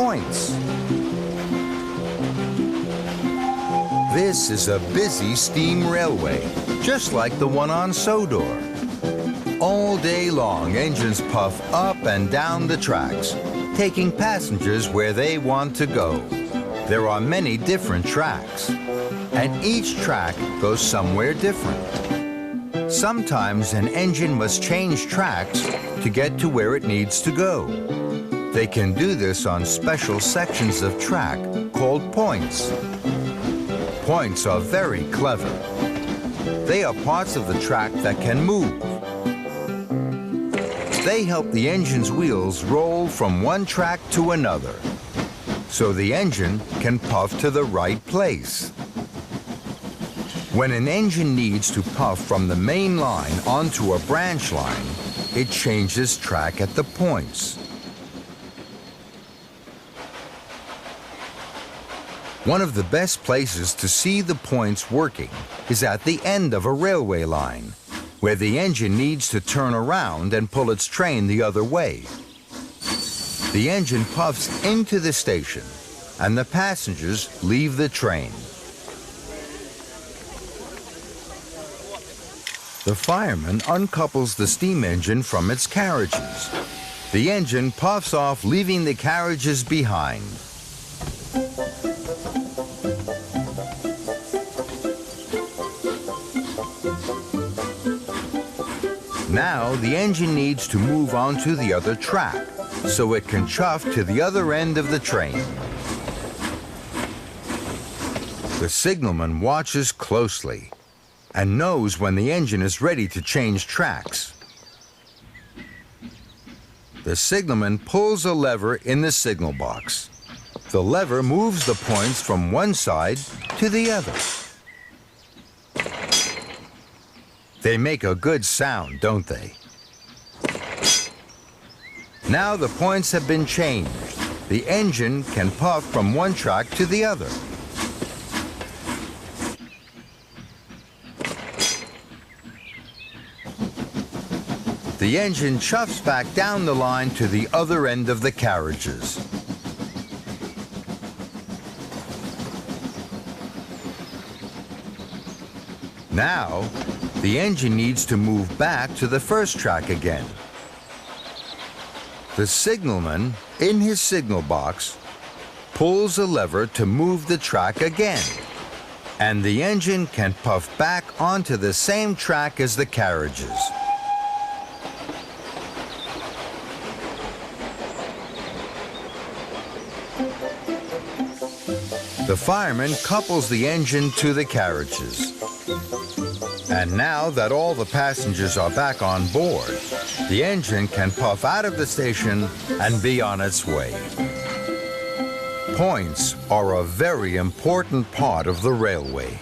points. This is a busy steam railway, just like the one on Sodor. All day long, engines puff up and down the tracks, taking passengers where they want to go. There are many different tracks, and each track goes somewhere different. Sometimes an engine must change tracks to get to where it needs to go. They can do this on special sections of track called points. Points are very clever. They are parts of the track that can move. They help the engine's wheels roll from one track to another, so the engine can puff to the right place. When an engine needs to puff from the main line onto a branch line, it changes track at the points. One of the best places to see the points working is at the end of a railway line, where the engine needs to turn around and pull its train the other way. The engine puffs into the station, and the passengers leave the train. The fireman uncouples the steam engine from its carriages. The engine puffs off, leaving the carriages behind. Now the engine needs to move onto the other track, so it can chuff to the other end of the train. The signalman watches closely and knows when the engine is ready to change tracks. The signalman pulls a lever in the signal box. The lever moves the points from one side to the other. They make a good sound, don't they? Now the points have been changed. The engine can puff from one track to the other. The engine chuffs back down the line to the other end of the carriages. Now, the engine needs to move back to the first track again. The signalman, in his signal box, pulls a lever to move the track again, and the engine can puff back onto the same track as the carriages. The fireman couples the engine to the carriages. And now that all the passengers are back on board, the engine can puff out of the station and be on its way. Points are a very important part of the railway.